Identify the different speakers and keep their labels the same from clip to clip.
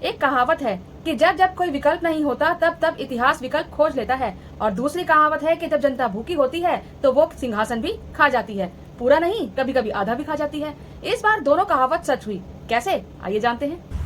Speaker 1: एक कहावत है कि जब जब कोई विकल्प नहीं होता तब तब इतिहास विकल्प खोज लेता है, और दूसरी कहावत है कि जब जनता भूखी होती है तो वो सिंहासन भी खा जाती है, पूरा नहीं कभी कभी आधा भी खा जाती है। इस बार दोनों कहावत सच हुई, कैसे आइए जानते हैं।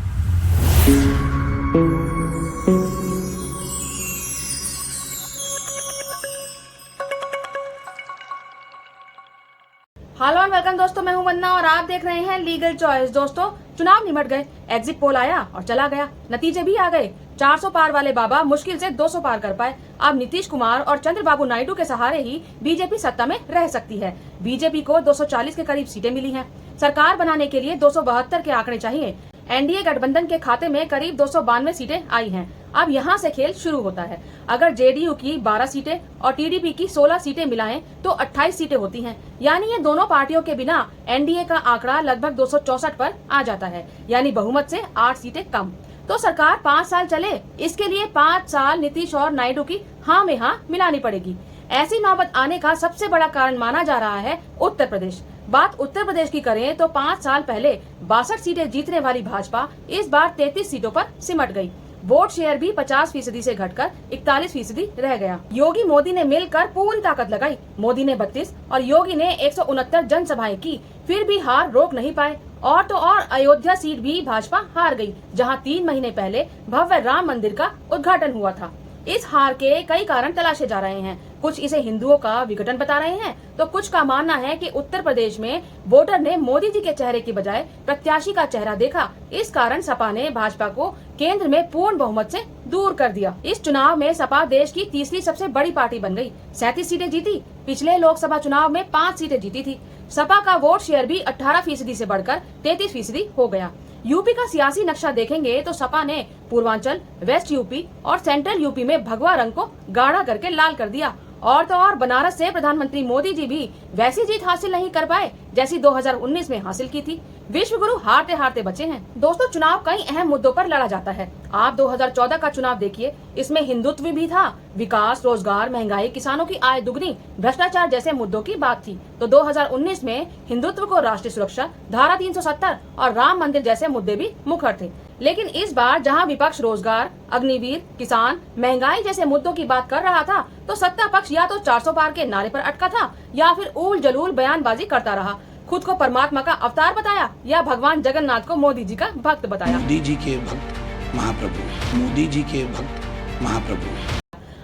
Speaker 1: हेलो एंड वेलकम दोस्तों, मैं हूं वंदना और आप देख रहे हैं लीगल चॉइस। दोस्तों, चुनाव निमट गए, एग्जिट पोल आया और चला गया, नतीजे भी आ गए। 400 पार वाले बाबा मुश्किल से 200 पार कर पाए। अब नीतीश कुमार और चंद्रबाबू नायडू के सहारे ही बीजेपी सत्ता में रह सकती है। बीजेपी को 240 के करीब सीटें मिली हैं। सरकार बनाने के लिए 272 के आंकड़े चाहिए। एनडीए गठबंधन के खाते में करीब 292 सीटें आई हैं। अब यहाँ से खेल शुरू होता है। अगर जेडीयू की 12 सीटें और टीडीपी की 16 सीटें मिलाएं तो 28 सीटें होती हैं। यानी ये दोनों पार्टियों के बिना एनडीए का आंकड़ा लगभग 264 पर आ जाता है, यानी बहुमत से 8 सीटें कम। तो सरकार 5 साल चले, इसके लिए 5 साल नीतीश और नायडू की हाँ में हाँ मिलानी पड़ेगी। ऐसी नौबत आने का सबसे बड़ा कारण माना जा रहा है उत्तर प्रदेश। बात उत्तर प्रदेश की करें तो 5 साल पहले 62 सीटें जीतने वाली भाजपा इस बार 33 सीटों पर सिमट गई। वोट शेयर भी 50% से घटकर 41% रह गया। योगी मोदी ने मिलकर पूरी ताकत लगाई। मोदी ने 32 और योगी ने 169 जनसभाएं की, फिर भी हार रोक नहीं पाए। और तो और अयोध्या सीट भी भाजपा हार गई, जहां 3 महीने पहले भव्य राम मंदिर का उद्घाटन हुआ था। इस हार के कई कारण तलाशे जा रहे हैं। कुछ इसे हिंदुओं का विघटन बता रहे हैं, तो कुछ का मानना है कि उत्तर प्रदेश में वोटर ने मोदी जी के चेहरे की बजाय प्रत्याशी का चेहरा देखा। इस कारण सपा ने भाजपा को केंद्र में पूर्ण बहुमत से दूर कर दिया। इस चुनाव में सपा देश की तीसरी सबसे बड़ी पार्टी बन गई, 37 सीटें जीती। पिछले लोकसभा चुनाव में 5 सीटें जीती थी। सपा का वोट शेयर भी 18% से बढ़कर 33% हो गया। यूपी का सियासी नक्शा देखेंगे तो सपा ने पूर्वांचल, वेस्ट यूपी और सेंट्रल यूपी में भगवा रंग को गाढ़ा करके लाल कर दिया। और तो और बनारस से प्रधानमंत्री मोदी जी भी वैसी जीत हासिल नहीं कर पाए जैसी 2019 में हासिल की थी। विश्व गुरु हारते हारते बचे हैं। दोस्तों, चुनाव कई अहम मुद्दों पर लड़ा जाता है। आप 2014 का चुनाव देखिए, इसमें हिंदुत्व भी था, विकास, रोजगार, महंगाई, किसानों की आय दुगनी, भ्रष्टाचार जैसे मुद्दों की बात थी। तो 2019 में हिंदुत्व को राष्ट्रीय सुरक्षा, धारा 370 और राम मंदिर जैसे मुद्दे भी मुखर थे। लेकिन इस बार जहां विपक्ष रोजगार, अग्निवीर, किसान, महंगाई जैसे मुद्दों की बात कर रहा था, तो सत्ता पक्ष या तो 400 पार के नारे पर अटका था या फिर ऊल जलूल बयानबाजी करता रहा। खुद को परमात्मा का अवतार बताया या भगवान जगन्नाथ को मोदी जी का भक्त बताया।
Speaker 2: मोदी जी के भक्त महाप्रभु, मोदी जी के भक्त महाप्रभु।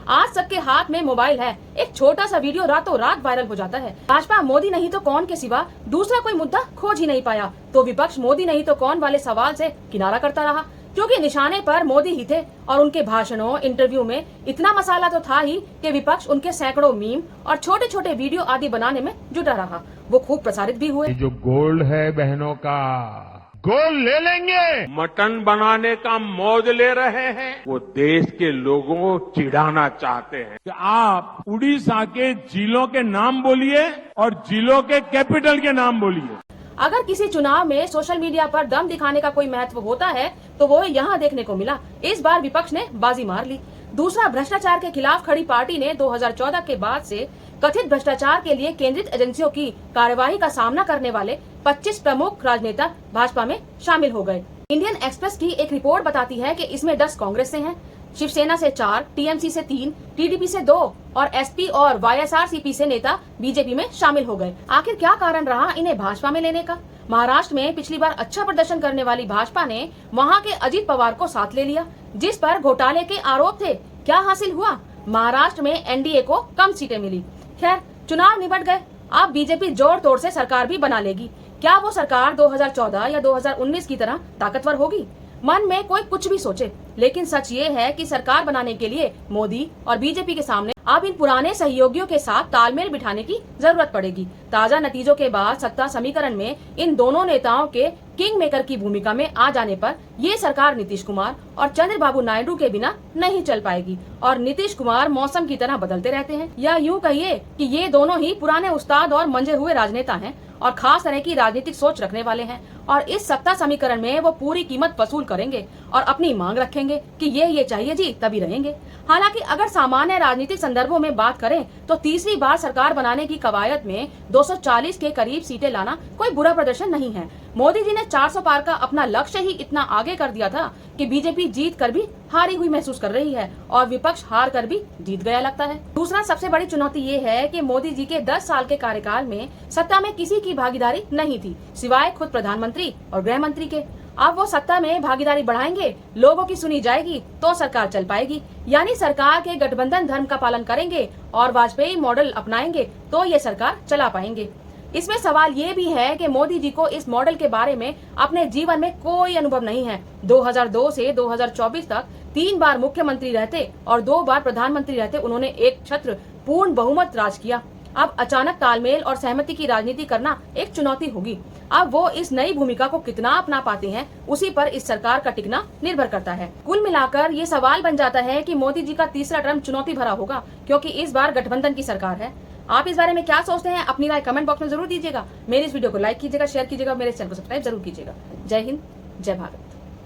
Speaker 1: आज सबके हाथ में मोबाइल है, एक छोटा सा वीडियो रातों रात वायरल हो जाता है। भाजपा मोदी नहीं तो कौन के सिवा दूसरा कोई मुद्दा खोज ही नहीं पाया, तो विपक्ष मोदी नहीं तो कौन वाले सवाल से किनारा करता रहा, क्योंकि निशाने पर मोदी ही थे। और उनके भाषणों, इंटरव्यू में इतना मसाला तो था ही कि विपक्ष उनके सैकड़ों मीम और छोटे छोटे वीडियो आदि बनाने में जुटा रहा। वो खूब प्रसारित भी हुए।
Speaker 3: जो गोल्ड है बहनों का, गोल्ड ले लेंगे, मटन बनाने का मौज ले रहे हैं। वो देश के लोगों को चिढ़ाना चाहते हैं कि आप उड़ीसा के जिलों के नाम बोलिए और जिलों के कैपिटल के नाम बोलिए।
Speaker 1: अगर किसी चुनाव में सोशल मीडिया पर दम दिखाने का कोई महत्व होता है तो वो यहाँ देखने को मिला। इस बार विपक्ष ने बाजी मार ली। दूसरा, भ्रष्टाचार के खिलाफ खड़ी पार्टी ने 2014 के बाद से कथित भ्रष्टाचार के लिए केंद्रित एजेंसियों की कार्यवाही का सामना करने वाले 25 प्रमुख राजनेता भाजपा में शामिल हो गए। इंडियन एक्सप्रेस की एक रिपोर्ट बताती है कि इसमें 10 कांग्रेस से हैं, शिवसेना से 4, टीएमसी से 3, टीडीपी से 2 और एसपी और वाईएसआरसीपी से नेता बीजेपी में शामिल हो गए। आखिर क्या कारण रहा इन्हें भाजपा में लेने का? महाराष्ट्र में पिछली बार अच्छा प्रदर्शन करने वाली भाजपा ने वहां के अजित पवार को साथ ले लिया, जिस पर घोटाले के आरोप थे। क्या हासिल हुआ? महाराष्ट्र में एनडीए को कम सीटें मिली। खैर, चुनाव निपट गए। अब बीजेपी जोड़ तोड़ से सरकार भी बना लेगी। क्या वो सरकार 2014 या 2019 की तरह ताकतवर होगी? मन में कोई कुछ भी सोचे, लेकिन सच ये है कि सरकार बनाने के लिए मोदी और बीजेपी के सामने अब इन पुराने सहयोगियों के साथ तालमेल बिठाने की जरूरत पड़ेगी। ताजा नतीजों के बाद सत्ता समीकरण में इन दोनों नेताओं के किंग मेकर की भूमिका में आ जाने पर ये सरकार नीतीश कुमार और चंद्रबाबू नायडू के बिना नहीं चल पाएगी। और नीतीश कुमार मौसम की तरह बदलते रहते हैं, या यूं कहिए कि ये दोनों ही पुराने उस्ताद और मंजे हुए राजनेता हैं और खास तरह की राजनीतिक सोच रखने वाले हैं। और इस सत्ता समीकरण में वो पूरी कीमत वसूल करेंगे और अपनी मांग रखेंगे कि ये चाहिए जी, तभी रहेंगे। हालांकि अगर सामान्य राजनीतिक संदर्भों में बात करें तो तीसरी बार सरकार बनाने की कवायद में 240 के करीब सीटें लाना कोई बुरा प्रदर्शन नहीं है। मोदी जी ने 400 पार का अपना लक्ष्य ही इतना आगे कर दिया था कि बीजेपी जीत कर भी हारी हुई महसूस कर रही है और विपक्ष हार कर भी जीत गया लगता है। दूसरा सबसे बड़ी चुनौती ये है कि मोदी जी के 10 साल के कार्यकाल में सत्ता में किसी की भागीदारी नहीं थी सिवाय खुद प्रधानमंत्री और गृह मंत्री के। अब वो सत्ता में भागीदारी बढ़ाएंगे, लोगों की सुनी जाएगी तो सरकार चल पाएगी, यानी सरकार के गठबंधन धर्म का पालन करेंगे और वाजपेयी मॉडल अपनाएंगे तो ये सरकार चला पाएंगे। इसमें सवाल ये भी है कि मोदी जी को इस मॉडल के बारे में अपने जीवन में कोई अनुभव नहीं है। 2002 से 2024 तक 3 बार मुख्यमंत्री रहते और 2 बार प्रधानमंत्री रहते उन्होंने एक छत्र पूर्ण बहुमत राज किया। अब अचानक तालमेल और सहमति की राजनीति करना एक चुनौती होगी। अब वो इस नई भूमिका को कितना अपना पाते हैं उसी पर इस सरकार का टिकना निर्भर करता है। कुल मिलाकर ये सवाल बन जाता है कि मोदी जी का तीसरा टर्म चुनौती भरा होगा क्योंकि इस बार गठबंधन की सरकार है। आप इस बारे में क्या सोचते हैं? अपनी राय कमेंट बॉक्स में जरूर दीजिएगा। मेरी इस वीडियो को लाइक कीजिएगा, शेयर कीजिएगा, मेरे चैनल को सब्सक्राइब जरूर कीजिएगा। जय हिंद, जय भारत।